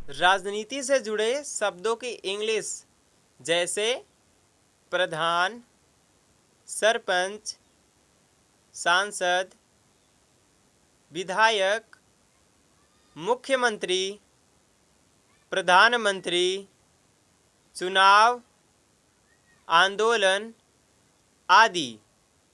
राजनीति से जुड़े शब्दों की इंग्लिश जैसे प्रधान, सरपंच, सांसद, विधायक, मुख्यमंत्री, प्रधानमंत्री, चुनाव, आंदोलन आदि।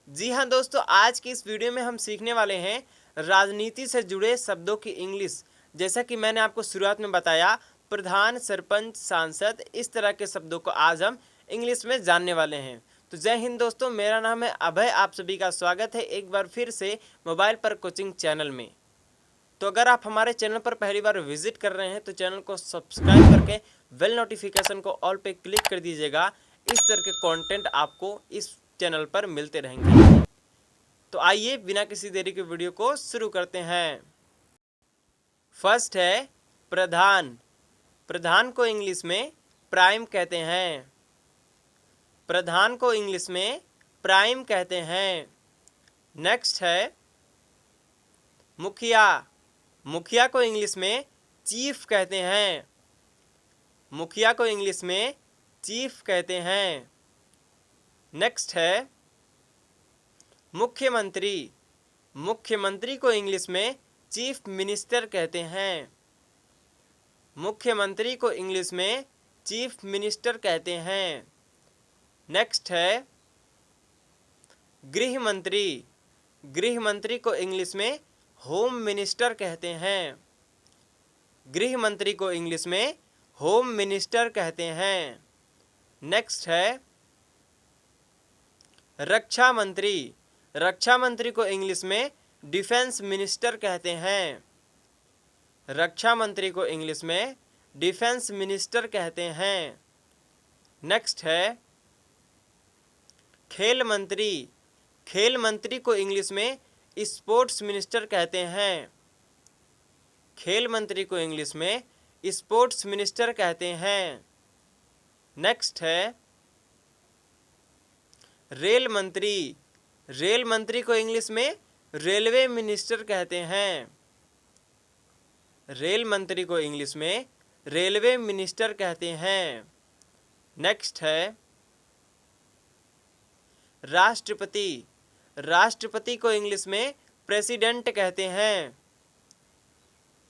जी हाँ दोस्तों, आज की इस वीडियो में हम सीखने वाले हैं राजनीति से जुड़े शब्दों की इंग्लिश। जैसा कि मैंने आपको शुरुआत में बताया, प्रधान, सरपंच, सांसद, इस तरह के शब्दों को आज हम इंग्लिश में जानने वाले हैं। तो जय हिंद दोस्तों, मेरा नाम है अभय। आप सभी का स्वागत है एक बार फिर से मोबाइल पर कोचिंग चैनल में। तो अगर आप हमारे चैनल पर पहली बार विजिट कर रहे हैं तो चैनल को सब्सक्राइब करके बेल नोटिफिकेशन को ऑल पे क्लिक कर दीजिएगा। इस तरह के कंटेंट आपको इस चैनल पर मिलते रहेंगे। तो आइए बिना किसी देरी के वीडियो को शुरू करते हैं। फर्स्ट है प्रधान। प्रधान को इंग्लिश में प्राइम कहते हैं। प्रधान को इंग्लिश में प्राइम कहते हैं। नेक्स्ट है मुखिया। मुखिया को इंग्लिश में चीफ कहते हैं। मुखिया को इंग्लिश में चीफ कहते हैं। नेक्स्ट है मुख्यमंत्री। मुख्यमंत्री को इंग्लिश में चीफ मिनिस्टर कहते हैं। मुख्यमंत्री को इंग्लिश में चीफ मिनिस्टर कहते हैं। नेक्स्ट है गृह मंत्री। गृह मंत्री को इंग्लिश में होम मिनिस्टर कहते हैं। गृह मंत्री को इंग्लिश में होम मिनिस्टर कहते हैं। नेक्स्ट है रक्षा मंत्री। रक्षा मंत्री को इंग्लिश में डिफेंस मिनिस्टर कहते हैं। रक्षा मंत्री को इंग्लिश में डिफेंस मिनिस्टर कहते हैं। नेक्स्ट है खेल मंत्री। खेल मंत्री को इंग्लिश में स्पोर्ट्स मिनिस्टर कहते हैं। खेल मंत्री को इंग्लिश में स्पोर्ट्स मिनिस्टर कहते हैं। नेक्स्ट है रेल मंत्री। रेल मंत्री को इंग्लिश में रेलवे मिनिस्टर कहते हैं। रेल मंत्री को इंग्लिश में रेलवे मिनिस्टर कहते हैं। नेक्स्ट है राष्ट्रपति। राष्ट्रपति को इंग्लिश में प्रेसिडेंट कहते हैं।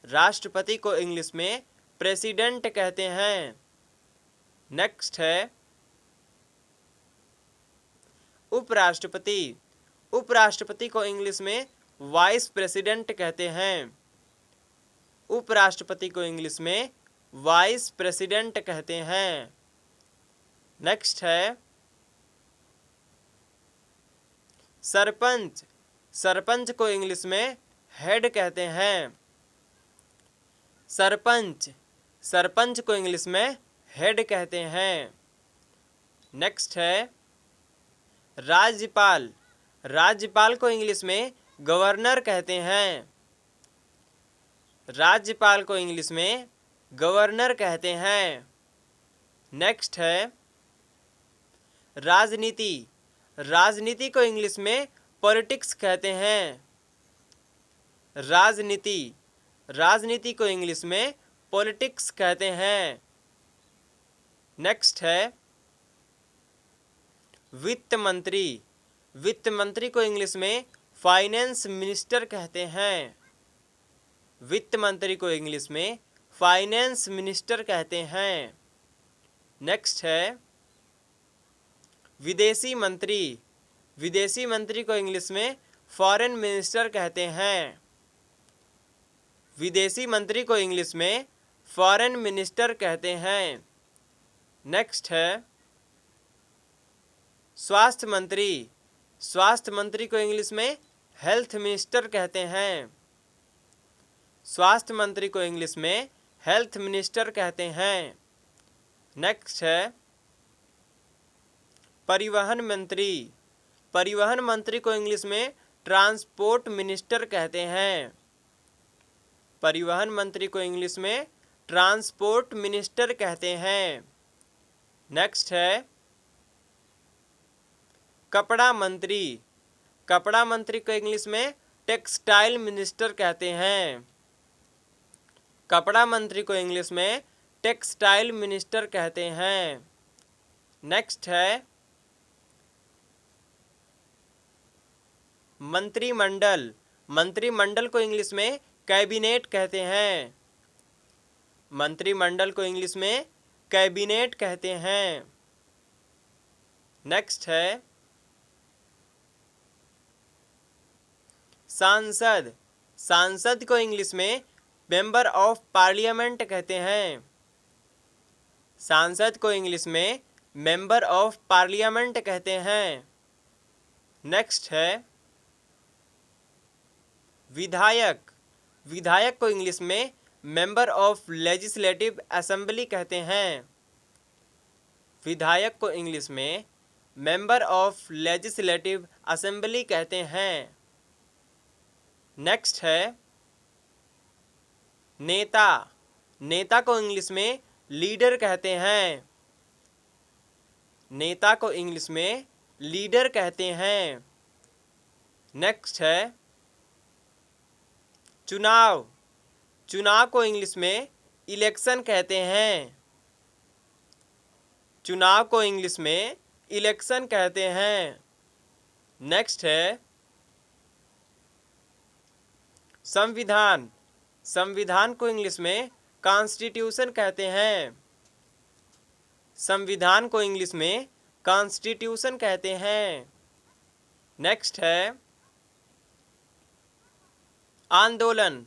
राष्ट्रपति को इंग्लिश में प्रेसिडेंट कहते हैं। नेक्स्ट है उपराष्ट्रपति। उपराष्ट्रपति को इंग्लिश में वाइस प्रेसिडेंट कहते हैं। उपराष्ट्रपति को इंग्लिश में वाइस प्रेसिडेंट कहते हैं। नेक्स्ट है सरपंच। सरपंच को इंग्लिश में हेड कहते हैं। सरपंच। सरपंच को इंग्लिश में हेड कहते हैं। नेक्स्ट है राज्यपाल। राज्यपाल को इंग्लिश में गवर्नर कहते हैं। राज्यपाल को इंग्लिश में गवर्नर कहते हैं। नेक्स्ट है राजनीति। राजनीति को इंग्लिश में पॉलिटिक्स कहते हैं। राजनीति। राजनीति को इंग्लिश में पॉलिटिक्स कहते हैं। नेक्स्ट है वित्त मंत्री। वित्त मंत्री को इंग्लिश में फाइनेंस मिनिस्टर कहते हैं। वित्त मंत्री को इंग्लिश में फाइनेंस मिनिस्टर कहते हैं। नेक्स्ट है विदेशी मंत्री। विदेशी मंत्री को इंग्लिश में फॉरेन मिनिस्टर कहते हैं। विदेशी मंत्री को इंग्लिश में फॉरेन मिनिस्टर कहते हैं। नेक्स्ट है स्वास्थ्य मंत्री। स्वास्थ्य मंत्री को इंग्लिश में हेल्थ मिनिस्टर कहते हैं। स्वास्थ्य मंत्री को इंग्लिश में हेल्थ मिनिस्टर कहते हैं। नेक्स्ट है परिवहन मंत्री। परिवहन मंत्री को इंग्लिश में ट्रांसपोर्ट मिनिस्टर कहते हैं। परिवहन मंत्री को इंग्लिश में ट्रांसपोर्ट मिनिस्टर कहते हैं। नेक्स्ट है कपड़ा मंत्री। कपड़ा मंत्री को इंग्लिश में टेक्सटाइल मिनिस्टर कहते हैं। कपड़ा मंत्री को इंग्लिश में टेक्सटाइल मिनिस्टर कहते हैं। नेक्स्ट है मंत्रिमंडल। मंत्रिमंडल को इंग्लिश में कैबिनेट कहते हैं। मंत्रिमंडल को इंग्लिश में कैबिनेट कहते हैं। नेक्स्ट है सांसद। सांसद को इंग्लिश में मेंबर ऑफ पार्लियामेंट कहते हैं। सांसद को इंग्लिश में मेंबर ऑफ पार्लियामेंट कहते हैं। नेक्स्ट है विधायक। विधायक को इंग्लिश में मेंबर ऑफ लेजिस्लेटिव असेंबली कहते हैं। विधायक को इंग्लिश में मेंबर ऑफ लेजिस्लेटिव असेंबली कहते हैं। नेक्स्ट है नेता। नेता को इंग्लिश में लीडर कहते हैं। नेता को इंग्लिश में लीडर कहते हैं। नेक्स्ट है चुनाव। चुनाव को इंग्लिश में इलेक्शन कहते हैं। चुनाव को इंग्लिश में इलेक्शन कहते हैं। नेक्स्ट है संविधान। संविधान को इंग्लिश में कॉन्स्टिट्यूशन कहते हैं। संविधान को इंग्लिश में कॉन्स्टिट्यूशन कहते हैं। नेक्स्ट है आंदोलन।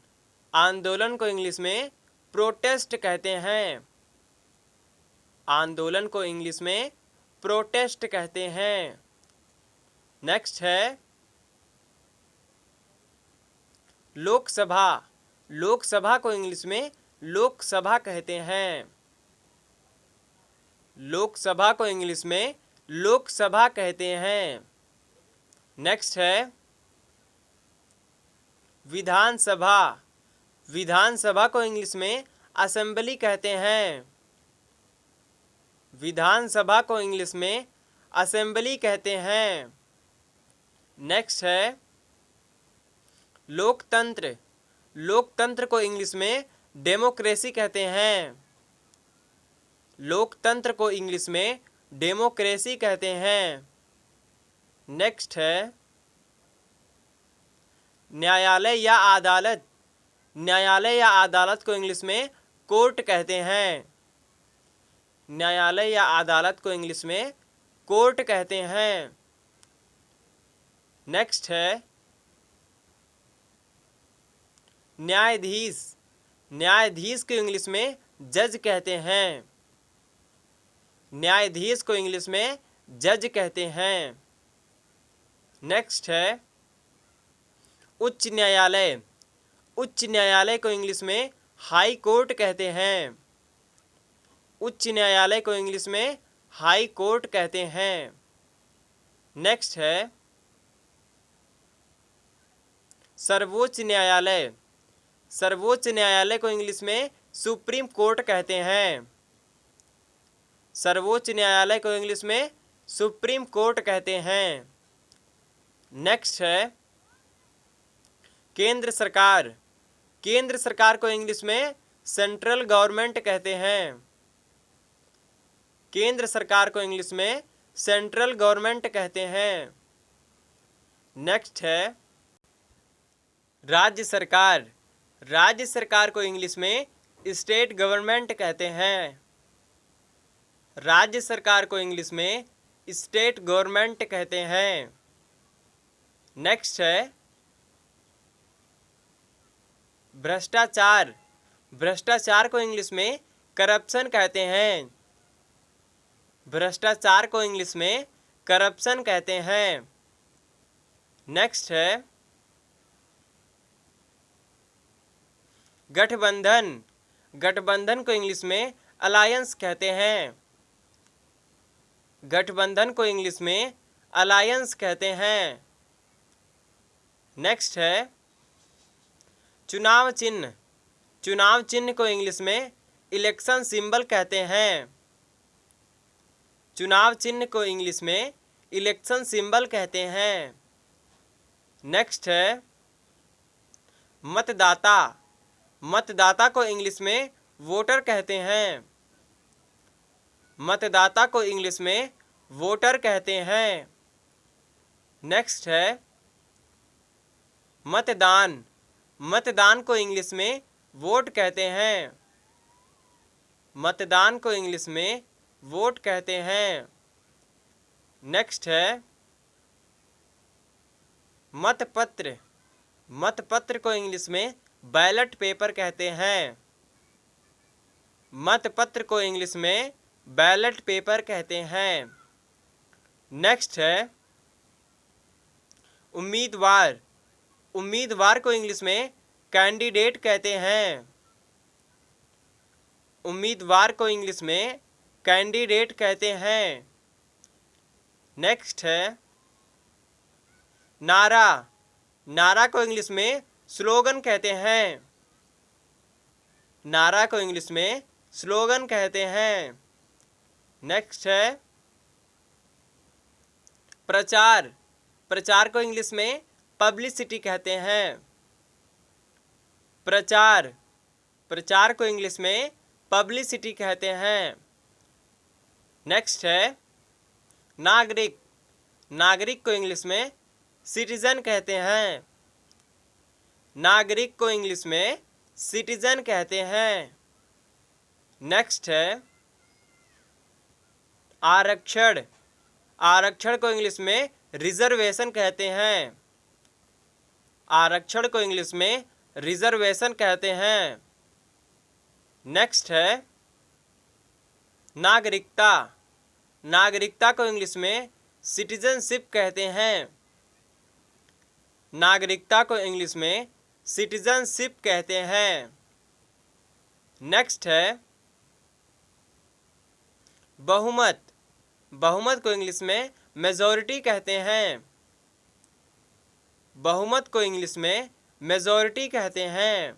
आंदोलन को इंग्लिश में प्रोटेस्ट कहते हैं। आंदोलन को इंग्लिश में प्रोटेस्ट कहते हैं। नेक्स्ट है लोकसभा। लोकसभा को इंग्लिश में लोकसभा कहते हैं। लोकसभा को इंग्लिश में लोकसभा कहते हैं। नेक्स्ट है विधानसभा। विधानसभा को इंग्लिश में असेंबली कहते हैं। विधानसभा को इंग्लिश में असेंबली कहते हैं। नेक्स्ट है लोकतंत्र। लोकतंत्र को इंग्लिश में डेमोक्रेसी कहते हैं। लोकतंत्र को इंग्लिश में डेमोक्रेसी कहते हैं। नेक्स्ट है न्यायालय या अदालत। न्यायालय या अदालत को इंग्लिश में कोर्ट कहते हैं। न्यायालय या अदालत को इंग्लिश में कोर्ट कहते हैं। नेक्स्ट है न्यायाधीश। न्यायाधीश को इंग्लिश में जज कहते हैं। न्यायाधीश को इंग्लिश में जज कहते हैं। नेक्स्ट है उच्च न्यायालय। उच्च न्यायालय को इंग्लिश में हाई कोर्ट कहते हैं। उच्च न्यायालय को इंग्लिश में हाई कोर्ट कहते हैं। नेक्स्ट है सर्वोच्च न्यायालय। सर्वोच्च न्यायालय को इंग्लिश में सुप्रीम कोर्ट कहते हैं। सर्वोच्च न्यायालय को इंग्लिश में सुप्रीम कोर्ट कहते हैं। नेक्स्ट है केंद्र सरकार। केंद्र सरकार को इंग्लिश में सेंट्रल गवर्नमेंट कहते हैं। केंद्र सरकार को इंग्लिश में सेंट्रल गवर्नमेंट कहते हैं। नेक्स्ट है राज्य सरकार। राज्य सरकार को इंग्लिश में स्टेट गवर्नमेंट कहते हैं। राज्य सरकार को इंग्लिश में स्टेट गवर्नमेंट कहते हैं। नेक्स्ट है भ्रष्टाचार। भ्रष्टाचार को इंग्लिश में करप्शन कहते हैं। भ्रष्टाचार को इंग्लिश में करप्शन कहते हैं। नेक्स्ट है गठबंधन। गठबंधन को इंग्लिश में अलायंस कहते हैं। गठबंधन को इंग्लिश में अलायंस कहते हैं। नेक्स्ट है चुनाव चिन्ह। चुनाव चिन्ह को इंग्लिश में इलेक्शन सिंबल कहते हैं। चुनाव चिन्ह को इंग्लिश में इलेक्शन सिंबल कहते हैं। नेक्स्ट है मतदाता। मतदाता को इंग्लिश में वोटर कहते हैं। मतदाता को इंग्लिश में वोटर कहते हैं। नेक्स्ट है मतदान। मतदान को इंग्लिश में वोट कहते हैं। मतदान को इंग्लिश में वोट कहते हैं। नेक्स्ट है मतपत्र। मतपत्र को इंग्लिश में बैलेट पेपर कहते हैं। मतपत्र को इंग्लिश में बैलेट पेपर कहते हैं। नेक्स्ट है उम्मीदवार। उम्मीदवार को इंग्लिश में कैंडिडेट कहते हैं। उम्मीदवार को इंग्लिश में कैंडिडेट कहते हैं। नेक्स्ट है नारा। नारा को इंग्लिश में स्लोगन कहते हैं। नारा को इंग्लिश में स्लोगन कहते हैं। नेक्स्ट है प्रचार। प्रचार को इंग्लिश में पब्लिसिटी कहते हैं। प्रचार। प्रचार को इंग्लिश में पब्लिसिटी कहते हैं। नेक्स्ट है नागरिक। नागरिक को इंग्लिश में सिटीजन कहते हैं। नागरिक को इंग्लिश में सिटीजन कहते हैं। नेक्स्ट है आरक्षण। आरक्षण को इंग्लिश में रिजर्वेशन कहते हैं। आरक्षण को इंग्लिश में रिजर्वेशन कहते हैं। नेक्स्ट है नागरिकता। नागरिकता को इंग्लिश में सिटीजनशिप कहते हैं। नागरिकता को इंग्लिश में सिटीजनशिप कहते हैं। नेक्स्ट है बहुमत। बहुमत को इंग्लिश में मेजॉरिटी कहते हैं। बहुमत को इंग्लिश में मेजॉरिटी कहते हैं।